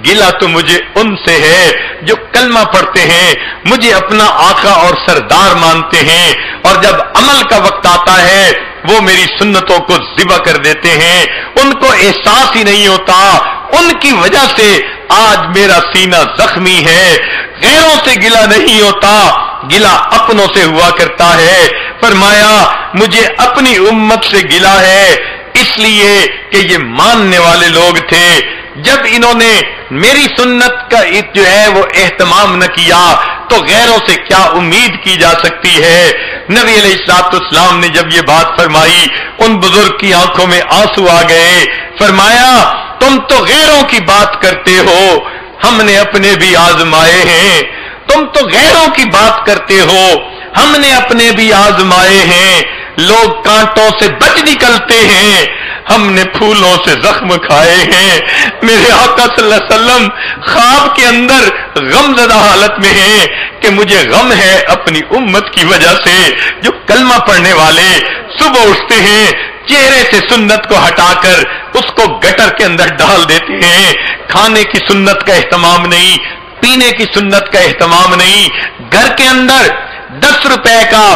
گلہ تو مجھے ان سے ہے جو کلمہ پڑھتے ہیں, مجھے اپنا آقا اور سردار مانتے ہیں, اور جب عمل کا وقت آتا ہے وہ میری سنتوں کو ذبح کر دیتے ہیں. ان کو احساس ہی نہیں ہوتا, ان کی وجہ سے آج میرا سینہ زخمی ہے. غیروں سے گلہ نہیں ہوتا, گلہ اپنوں سے ہوا کرتا ہے. فرمایا مجھے اپنی امت سے گلہ ہے, اس لیے کہ یہ ماننے والے لوگ تھے. جب انہوں نے میری سنت کا جو ہے وہ اہتمام نہ کیا تو غیروں سے کیا امید کی جا سکتی ہے. نبی علیہ الصلوۃ والسلام نے جب یہ بات فرمائی, ان بزرگ کی آنکھوں میں آنسو آ گئے. فرمایا تم تو غیروں کی بات کرتے ہو, ہم نے اپنے بھی آزمائے ہیں. تم تو غیروں کی بات کرتے ہو, ہم نے اپنے بھی آزمائے ہیں. لوگ کانٹوں سے بچ نکلتے ہیں, ہم نے پھولوں سے زخم کھائے ہیں. میرے آقا صلی اللہ علیہ وسلم خواب کے اندر غم زدہ حالت میں ہیں کہ مجھے غم ہے اپنی امت کی وجہ سے. جو کلمہ پڑھنے والے صبح اٹھتے ہیں, چہرے سے سنت کو ہٹا کر اس کو گٹر کے اندر ڈال دیتے ہیں. کھانے کی سنت کا اہتمام نہیں, پینے کی سنت کا اہتمام نہیں. گھر کے اندر 10 روپے کا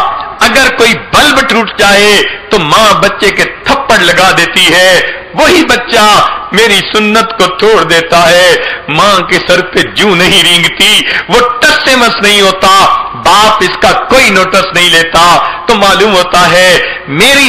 اگر کوئی بلب ٹوٹ جائے تو ماں بچے کے تھپڑ لگا دیتی ہے, وہی بچہ میری سنت کو توڑ دیتا ہے. ماں کے سر پہ جوں نہیں رینگتی, وہ ٹس سے مس نہیں ہوتا, باپ اس کا کوئی نوٹس نہیں لیتا. تو معلوم ہوتا ہے میری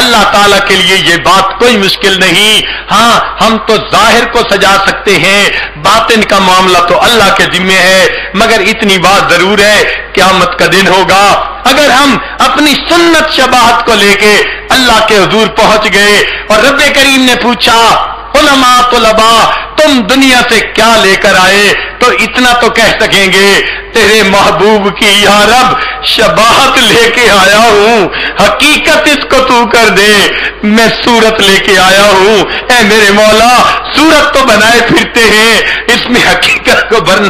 اللہ تعالیٰ کے لیے یہ بات کوئی مشکل نہیں. ہاں ہم تو ظاہر کو سجا سکتے ہیں، باطن کا معاملہ تو اللہ کے ذمہ ہے. مگر اتنی بات ضرور ہے، قیامت کا دن ہوگا، اگر ہم اپنی سنت شباہت کو لے کے اللہ کے حضور پہنچ گئے اور رب کریم نے پوچھا علماء طلباء تم دنیا سے کیا لے کر آئے، تو اتنا تو کہہ سکیں گے تیرے محبوب کی یا رب شباہت لے کے آیا ہوں، حقیقت اس کو تو کر دے. میں صورت لے کے آیا ہوں، اے میرے مولا صورت تو بنائے پھرتے ہیں، اس میں حقیقت کو بھر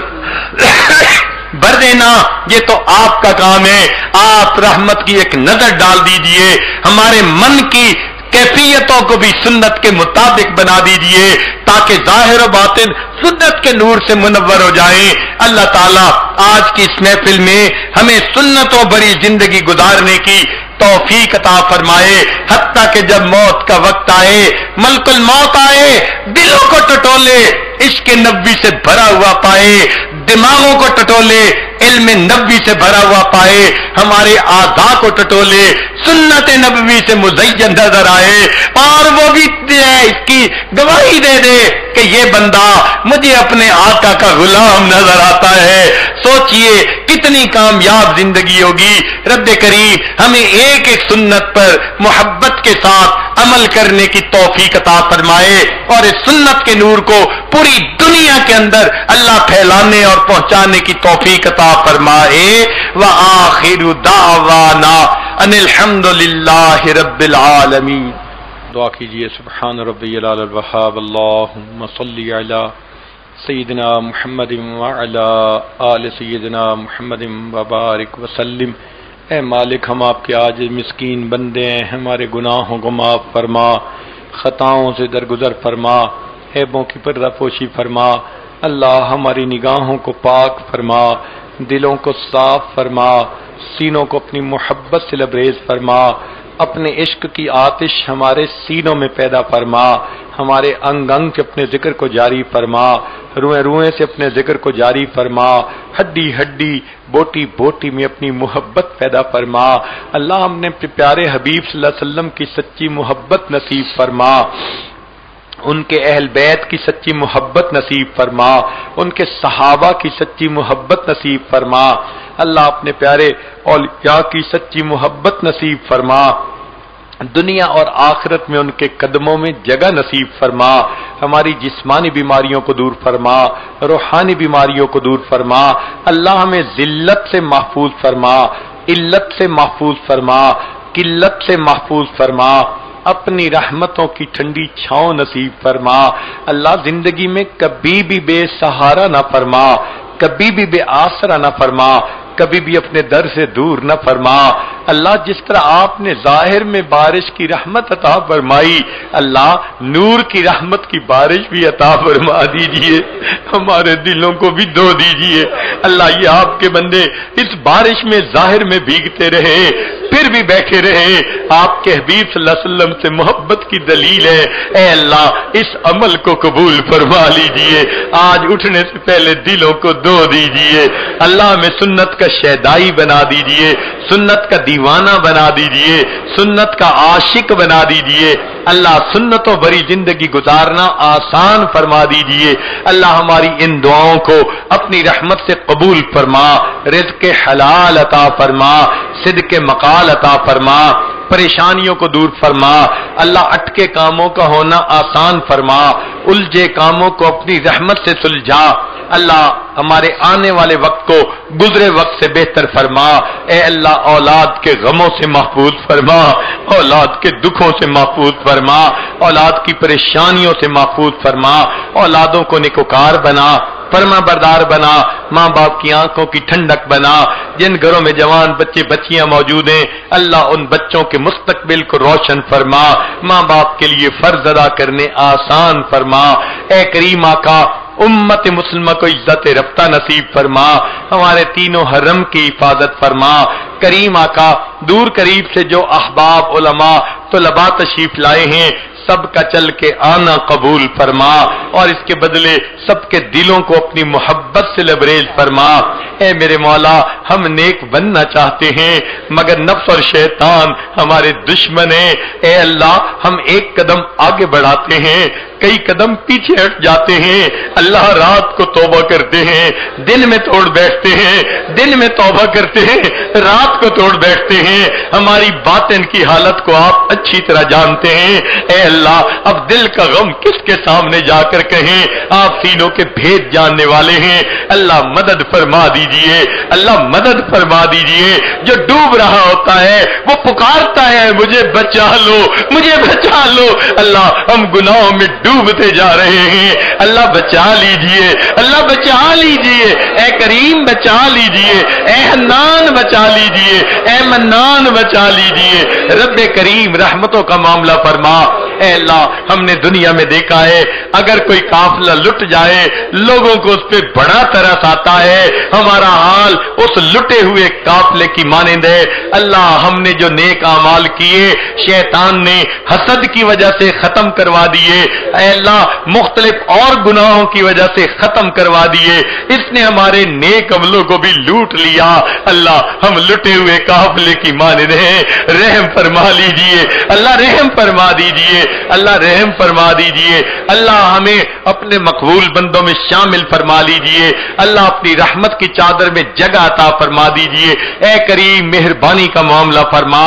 دینا یہ تو آپ کا کام ہے. آپ رحمت کی ایک نظر ڈال دیجئے، ہمارے من کی کیفیتوں کو بھی سنت کے مطابق بنا دیجئے تاکہ ظاہر و باطن سنت کے نور سے منور ہو جائیں. اللہ تعالیٰ آج کی اس محفل میں ہمیں سنتوں بری زندگی گزارنے کی توفیق عطا فرمائے، حتیٰ کہ جب موت کا وقت آئے، ملک الموت آئے، دلوں کو ٹٹولے عشق نبی سے بھرا ہوا پائے، دماغوں کو ٹٹولے علم نبی سے بھرا ہوا پائے، ہمارے اعضاء کو ٹٹولے سنت نبوی سے مزین نظر آئے، اور وہ بھی اس کی گواہی دے دے کہ یہ بندہ مجھے اپنے آقا کا غلام نظر آتا ہے. سوچئے کتنی کامیاب زندگی ہوگی. رب کریم ہمیں ایک ایک سنت پر محبت کے ساتھ عمل کرنے کی توفیق عطا فرمائے اور اس سنت کے نور کو پوری دنیا کے اندر اللہ پھیلانے اور پہنچانے کی توفیق عطا فرمائے. وآخر دعوانا ان الحمد للہ رب العالمین. دعا کیجئے سبحان ربی العلی الوہاب اللہم صلی علی سیدنا محمد وعلی آل سیدنا محمد وبارک وسلم. اے مالک ہم آپ کے عاجز مسکین بندے ہیں، ہمارے گناہوں کو معاف فرما، خطاؤں سے درگزر فرما، عیبوں کی پردہ پوشی فرما. اللہ ہماری نگاہوں کو پاک فرما، دلوں کو صاف فرما، سینوں کو اپنی محبت سے لبریز فرما، اپنے عشق کی آتش ہمارے سینوں میں پیدا فرما، ہمارے انگ انگ سے اپنے ذکر کو جاری فرما، روئیں روئیں سے اپنے ذکر کو جاری فرما، ہڈی ہڈی بوٹی بوٹی میں اپنی محبت پیدا فرما. اللہ ہم نے اپنے پیارے حبیب صلی اللہ علیہ وسلم کی سچی محبت نصیب فرما، ان کے اہل بیت کی سچی محبت نصیب فرما، ان کے صحابہ کی سچی محبت نصیب فرما. اللہ اپنے پیارے اولیاء کی سچی محبت نصیب فرما، دنیا اور آخرت میں ان کے قدموں میں جگہ نصیب فرما. ہماری جسمانی بیماریوں کو دور فرما، روحانی بیماریوں کو دور فرما. اللہ ہمیں ذلت سے محفوظ فرما، علت سے محفوظ فرما، قلت سے محفوظ فرما، اپنی رحمتوں کی ٹھنڈی چھاؤں نصیب فرما. اللہ زندگی میں کبھی بھی بے سہارا نہ فرما، کبھی بھی بے آسرا نہ فرما، کبھی بھی اپنے در سے دور نہ فرما. اللہ جس طرح آپ نے ظاہر میں بارش کی رحمت عطا فرمائی، اللہ نور کی رحمت کی بارش بھی عطا فرما دیجئے، ہمارے دلوں کو بھی دھو دیجئے. اللہ یہ آپ کے بندے اس بارش میں ظاہر میں بھیگتے رہے، پھر بھی بیٹھے رہے، آپ کے حبیب صلی اللہ علیہ وسلم سے محبت کی دلیل ہے. اے اللہ اس عمل کو قبول فرما لیجئے، آج اٹھنے سے پہلے دلوں کو دھو دیجئے. اللہ میں سنت کا شیدائی بنا دیجئے، سنت کا دیوانہ بنا دیجئے، سنت کا عاشق بنا دیجئے. اللہ سنتوں بھری زندگی گزارنا آسان فرما دیجئے. اللہ ہماری ان دعاؤں کو اپنی رحمت سے قبول فرما، رزق حلال عطا فرما، صدق مقال عطا فرما، پریشانیوں کو دور فرما. اللہ اٹکے کاموں کا ہونا آسان فرما، الجھے کاموں کو اپنی رحمت سے سلجھا. اللہ ہمارے آنے والے وقت کو گزرے وقت سے بہتر فرما. اے اللہ اولاد کے غموں سے محفوظ فرما، اولاد کے دکھوں سے محفوظ فرما، اولاد کی پریشانیوں سے محفوظ فرما. اولادوں کو نیکوکار بنا، فرما بردار بنا، ماں باپ کی آنکھوں کی ٹھنڈک بنا. جن گھروں میں جوان بچے بچیاں موجود ہیں اللہ ان بچوں کے مستقبل کو روشن فرما، ماں باپ کے لیے فرض ادا کرنے آسان فرما. اے کریم آقا امت مسلمہ کو عزت رفتہ نصیب فرما، ہمارے تینوں حرم کی حفاظت فرما. کریم آقا دور قریب سے جو احباب علماء طلباء تشریف لائے ہیں سب کا چل کے آنا قبول فرما، اور اس کے بدلے سب کے دلوں کو اپنی محبت سے لبریز فرما. اے میرے مولا ہم نیک بننا چاہتے ہیں مگر نفس اور شیطان ہمارے دشمن ہیں، اے اللہ ہم ایک قدم آگے بڑھاتے ہیں کئی قدم پیچھے ہٹ جاتے ہیں، اللہ رات کو توبہ کرتے ہیں دن میں توڑ بیٹھتے ہیں، دن میں توبہ کرتے ہیں رات کو توڑ بیٹھتے ہیں، ہماری باطن کی حالت کو آپ اچھی طرح جانتے ہیں، اے اللہ اب دل کا غم کس کے سامنے جا کر کہیں، آپ سینوں کے بھید جاننے والے ہیں، اللہ مدد فرما دیجئے، اللہ مدد فرما دیجئے، جو ڈوب رہا ہوتا ہے وہ پکارتا ہے مجھے بچا لو مجھے بچا لو، اللہ ہم گناہوں میں ڈوبتے جا رہے ہیں، اللہ بچا لیجئے، اللہ بچا لیجئے، اے کریم بچا لیجئے، اے حنان بچا لیجئے، اے منان بچا لیجئے، رب کریم رحمتوں کا معاملہ فرما، اے اللہ ہم نے دنیا میں دیکھا ہے اگر کوئی قافلہ لٹ جائے لوگوں کو اس پہ بڑا ترس آتا ہے، ہمارا حال اس لٹے ہوئے قافلے کی مانند ہے، اللہ ہم نے جو نیک اعمال کیے شیطان نے حسد کی وجہ سے ختم کروا دیے، اے اللہ مختلف اور گناہوں کی وجہ سے ختم کروا دیے، اس نے ہمارے نیک عملوں کو بھی لوٹ لیا، اللہ ہم لٹے ہوئے قافلے کی مانند ہیں، رحم فرما لیجئے، اللہ رحم فرما دیجئے، اللہ رحم فرما دیجئے، اللہ ہمیں اپنے مقبول بندوں میں شامل فرما لیجئے، اللہ اپنی رحمت کی چادر میں جگہ عطا فرما دیجئے، اے کریم مہربانی کا معاملہ فرما،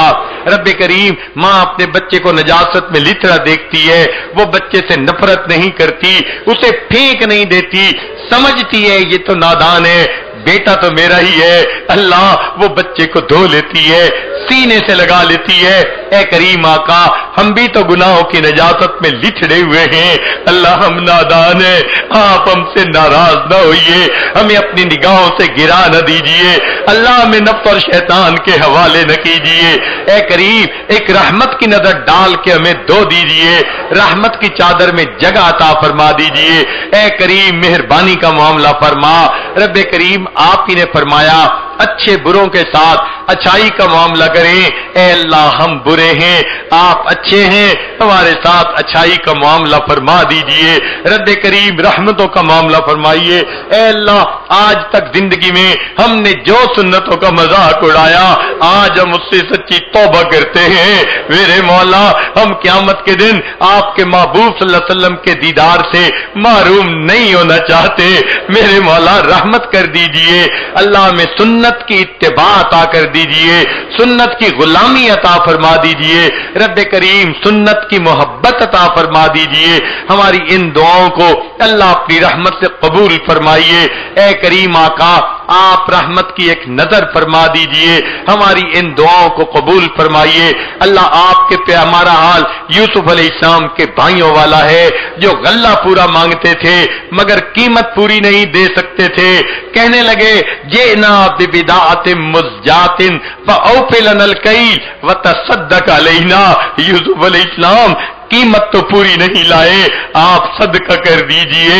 رب کریم ماں اپنے بچے کو نجاست میں لتڑا دیکھتی ہے وہ بچے سے نفرت نہیں کرتی، اسے پھینک نہیں دیتی، سمجھتی ہے یہ تو نادان ہے بیٹا تو میرا ہی ہے، اللہ وہ بچے کو دھو لیتی ہے سینے سے لگا لیتی ہے، اے کریم آقا ہم بھی تو گناہوں کی نجاست میں لچھڑے ہوئے ہیں، اللہ ہم نادان ہیں، آپ ہم سے ناراض نہ ہوئیے، ہمیں اپنی نگاہوں سے گرا نہ دیجئے، اللہ ہمیں نفس اور شیطان کے حوالے نہ کیجئے، اے کریم ایک رحمت کی نظر ڈال کے ہمیں دھو دیجئے، رحمت کی چادر میں جگہ عطا فرما دیجئے، اے کریم مہربانی کا معاملہ فرما، رب کریم آپ ہی نے فرمایا اچھے بروں کے ساتھ اچھائی کا معاملہ کریں، اے اللہ ہم برے ہیں آپ اچھے ہیں ہمارے ساتھ اچھائی کا معاملہ فرما دیجئے، رب کریم رحمتوں کا معاملہ فرمائیے، اے اللہ آج تک زندگی میں ہم نے جو سنتوں کا مذاق اڑایا آج ہم اس سے سچی توبہ کرتے ہیں، میرے مولا ہم قیامت کے دن آپ کے محبوب صلی اللہ علیہ وسلم کے دیدار سے محروم نہیں ہونا چاہتے، میرے مولا رحمت کر دیجئے، اللہ میں سنت کی اتباع عطا کر دیجئے، سنت کی غلامی عطا فرما دیجئے، رب کریم سنت کی محبت عطا فرما دیجئے، ہماری ان دعاؤں کو اللہ اپنی رحمت سے قبول فرمائیے، اے کریم آقا آپ رحمت کی ایک نظر فرما دیجئے، ہماری ان دعاؤں کو قبول فرمائیے، اللہ آپ کے پہ ہمارا حال یوسف علیہ السلام کے بھائیوں والا ہے جو غلہ پورا مانگتے تھے مگر قیمت پوری نہیں دے سکتے تھے، کہنے لگے جئنا ببضاعۃ مزجاۃ فاوف لنا الکیل وتصدق علینا، یوسف علیہ السلام قیمت تو پوری نہیں لائے آپ صدقہ کر دیجئے،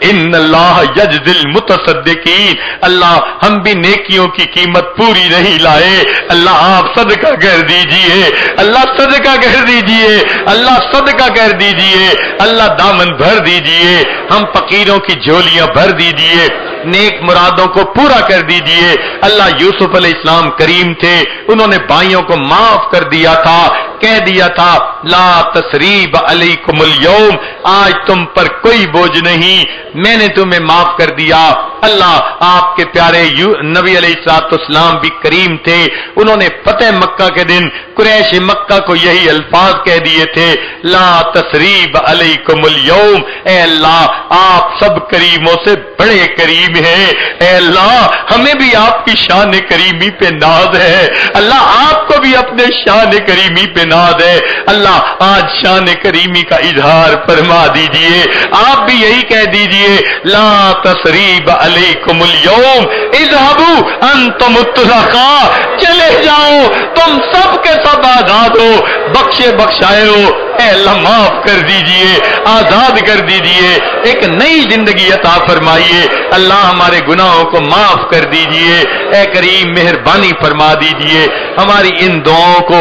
ان اللہ یجزی المتصدقین، اللہ ہم بھی نیکیوں کی قیمت پوری نہیں لائے، اللہ آپ صدقہ کر دیجئے، اللہ صدقہ کر دیجئے، اللہ صدقہ کر دیجئے، اللہ دامن بھر دیجئے، ہم فقیروں کی جھولیاں بھر دیجئے، نیک مرادوں کو پورا کر دیجئے، اللہ یوسف علیہ السلام کریم تھے انہوں نے بھائیوں کو معاف کر دیا تھا، کہہ دیا تھا لا تثریب علیکم اليوم، آج تم پر کوئی بوجھ نہیں میں نے تمہیں معاف کر دیا، اللہ آپ کے پیارے نبی علیہ الصلوۃ والسلام بھی کریم تھے، انہوں نے فتح مکہ کے دن قریش مکہ کو یہی الفاظ کہہ دیے تھے لا تثریب علیکم اليوم، اے اللہ آپ سب کریموں سے بڑے کریم ہیں، اے اللہ ہمیں بھی آپ کی شان کریمی پہ ناز ہے، اللہ آپ کو بھی اپنے شان کریمی پہ ناز ہے، اللہ آج شان کریمی کا اظہار فرما دیجئے، آپ بھی یہی کہہ دیجئے لا تثریب علیکم اليوم اذهبوا انتم الطلقاء، چلے جاؤ تم سب کے سب آزاد ہو، بخشے بخشائے ہو، اے اللہ معاف کر دیجئے آزاد کر دیجئے، ایک نئی زندگی عطا فرمائیے، اللہ ہمارے گناہوں کو معاف کر دیجئے، اے کریم مہربانی فرما دیجئے، ہماری ان دعاؤں کو